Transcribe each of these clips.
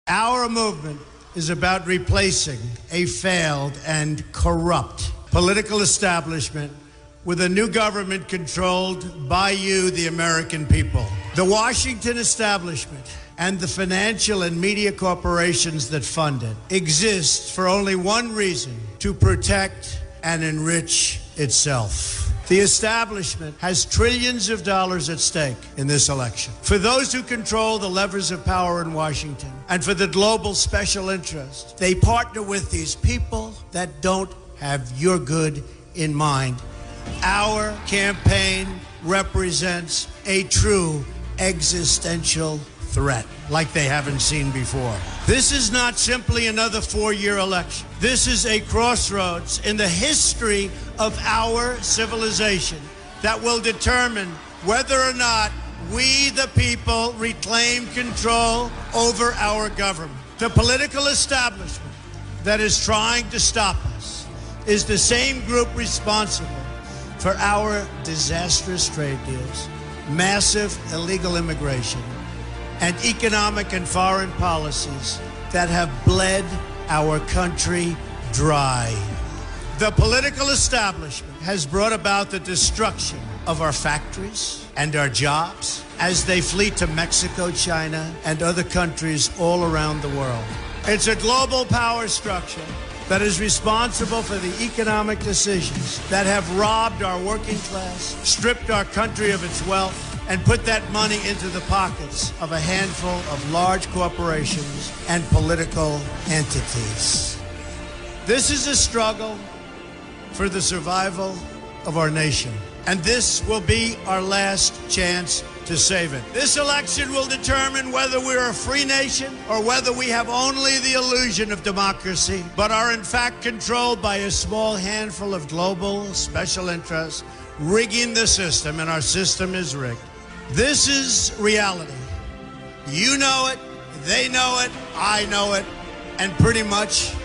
Our movement is about replacing a failed and corrupt political establishment with a new government controlled by you, the American people. The Washington establishment and the financial and media corporations that fund it exist for only one reason: to protect and enrich itself. The establishment has trillions of dollars at stake in this election. For those who control the levers of power in Washington and for the global special interests, they partner with these people that don't have your good in mind. Our campaign represents a true existential threat like they haven't seen before. This is not simply another four-year election. This is a crossroads in the history of our civilization that will determine whether or not we, the people, reclaim control over our government. The political establishment that is trying to stop us is the same group responsible for our disastrous trade deals, massive illegal immigration, and economic and foreign policies that have bled our country dry. The political establishment has brought about the destruction of our factories and our jobs as they flee to Mexico, China, and other countries all around the world. It's a global power structure that is responsible for the economic decisions that have robbed our working class, stripped our country of its wealth, and put that money into the pockets of a handful of large corporations and political entities. This is a struggle for the survival of our nation, and this will be our last chance to save it. This election will determine whether we're a free nation or whether we have only the illusion of democracy, but are in fact controlled by a small handful of global special interests rigging the system, and our system is rigged. This is reality. You know it, they know it, I know it, and pretty much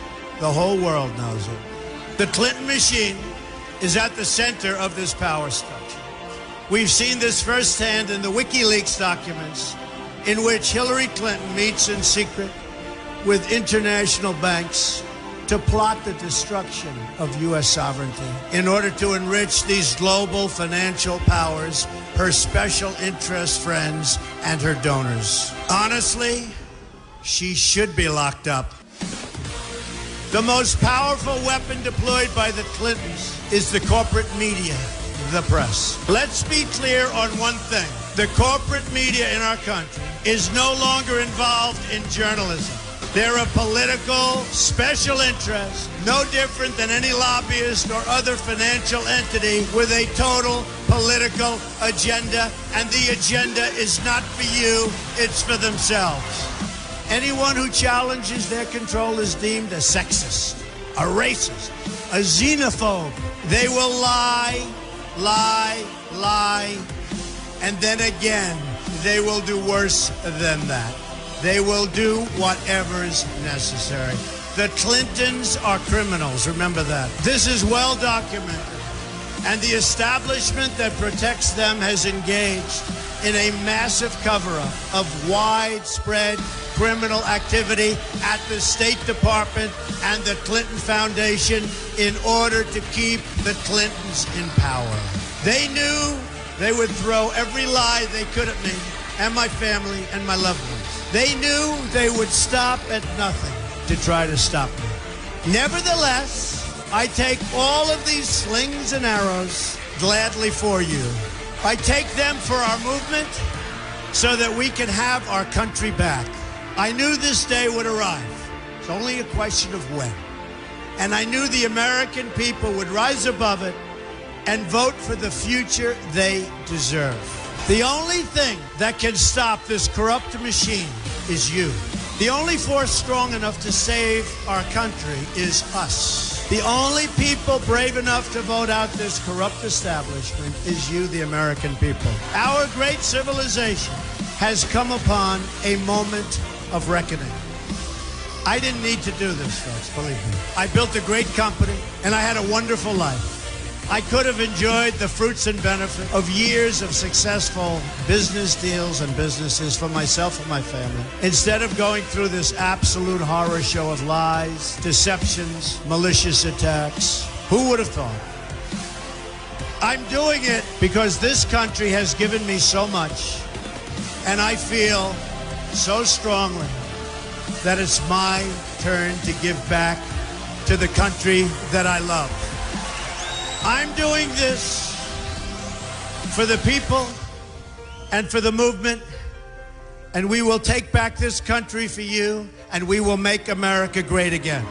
the whole world knows it. The Clinton machine is at the center of this power structure. We've seen this firsthand in the WikiLeaks documents, in which Hillary Clinton meets in secret with international banks to plot the destruction of U.S. sovereignty in order to enrich these global financial powers, her special interest friends, and her donors. Honestly, she should be locked up. The most powerful weapon deployed by the Clintons is the corporate media, the press. Let's be clear on one thing. The corporate media in our country is no longer involved in journalism. They're a political special interest, no different than any lobbyist or other financial entity with a total political agenda, and the agenda is not for you, it's for themselves. Anyone who challenges their control is deemed a sexist, a racist, a xenophobe. They will lie, and then again, they will do worse than that. They will do whatever is necessary. The Clintons are criminals, remember that. This is well documented, and the establishment that protects them has engaged in a massive cover-up of widespread criminal activity at the State Department and the Clinton Foundation in order to keep the Clintons in power. They knew they would throw every lie they could at me and my family and my loved ones. They knew they would stop at nothing to try to stop me. Nevertheless, I take all of these slings and arrows gladly for you. I take them for our movement so that we can have our country back. I knew this day would arrive. It's only a question of when. And I knew the American people would rise above it and vote for the future they deserve. The only thing that can stop this corrupt machine is you. The only force strong enough to save our country is us. The only people brave enough to vote out this corrupt establishment is you, the American people. Our great civilization has come upon a moment of reckoning. I didn't need to do this, folks, believe me. I built a great company, and I had a wonderful life. I could have enjoyed the fruits and benefits of years of successful business deals and businesses for myself and my family, instead of going through this absolute horror show of lies, deceptions, malicious attacks. Who would have thought? I'm doing it because this country has given me so much, and I feel so strongly that it's my turn to give back to the country that I love. I'm doing this for the people and for the movement, and we will take back this country for you, and we will make America great again.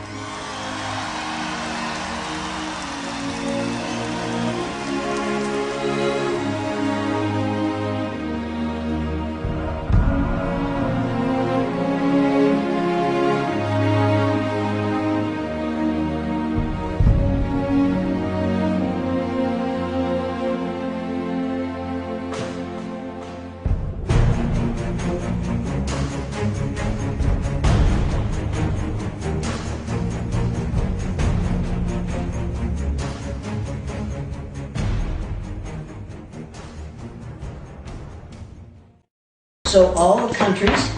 So all the countries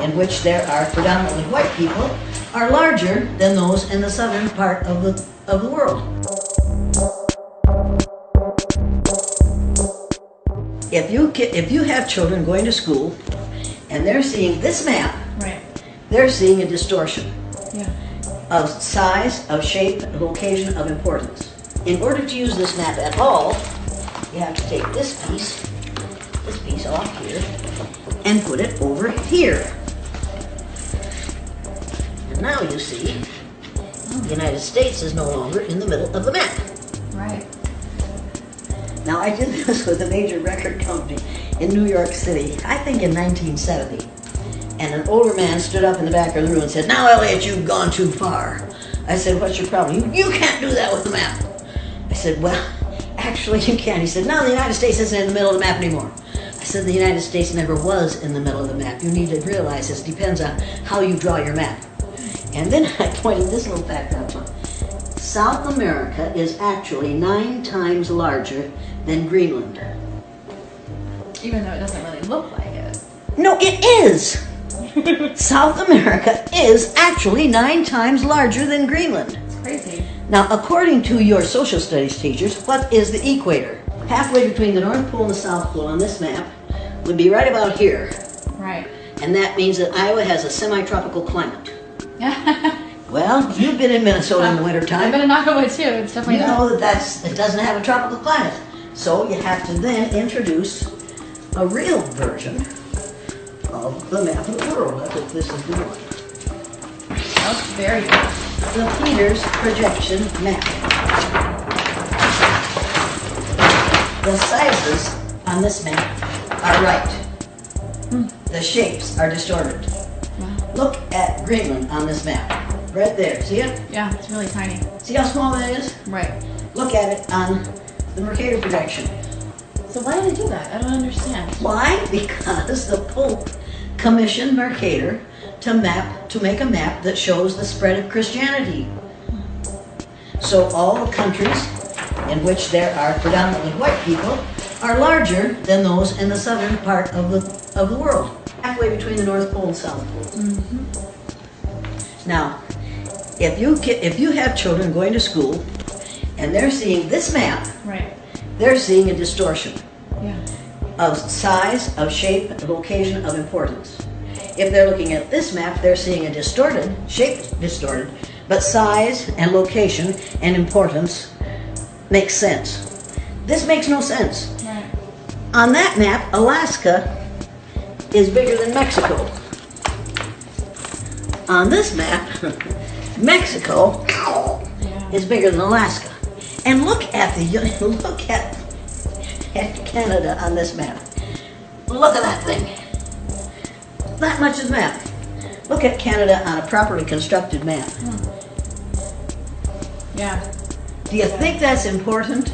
in which there are predominantly white people are larger than those in the southern part of the world. If you have children going to school and they're seeing this map, right, they're seeing a distortion yeah, of size, of shape, of location, of importance. In order to use this map at all, you have to take this piece off here, and put it over here. And now you see, the United States is no longer in the middle of the map. right. Now I did this with a major record company in New York City, I think in 1970. And an older man stood up in the back of the room and said, "Now Elliot, you've gone too far." I said, "What's your problem?" You can't do that with the map." I said, "Well, actually you can." He said, "No, the United States isn't in the middle of the map anymore." I said, "The United States never was in the middle of the map. You need to realize this depends on how you draw your map." And then I pointed this little fact out. South America is actually 9 times larger than Greenland. Even though it doesn't really look like it. No, it is! South America is actually 9 times larger than Greenland. It's crazy. Now, according to your social studies teachers, what is the equator? Halfway between the North Pole and the South Pole on this map would be right about here. Right. And that means that Iowa has a semi-tropical climate. Yeah. Well, you've been in Minnesota in the I've wintertime. been in Iowa too. It's definitely You know that it doesn't have a tropical climate. So you have to then introduce a real version of the map of the world. That's what this is doing. That's very good. The Peters projection map. The sizes on this map are right. The shapes are distorted. Wow. Look at Greenland on this map. Right there. See it? Yeah, it's really tiny. See how small that is? Right. Look at it on the Mercator projection. So why do they do that? I don't understand. Why? Because the Pope commissioned Mercator to make a map that shows the spread of Christianity. So all the countries in which there are predominantly white people are larger than those in the southern part of the world, halfway between the North Pole and South Pole. Mm-hmm. Now, if you have children going to school and they're seeing this map, Right. they're seeing a distortion Yeah. of size, of shape, of location, of importance. If they're looking at this map, they're seeing a distorted, shape distorted, but size and location and importance makes sense. This makes no sense. Right. On that map, Alaska is bigger than Mexico. On this map, Mexico Yeah. is bigger than Alaska. And look at Canada on this map. Look at that thing. That much is the map. Look at Canada on a properly constructed map. Yeah. Do you think that's important?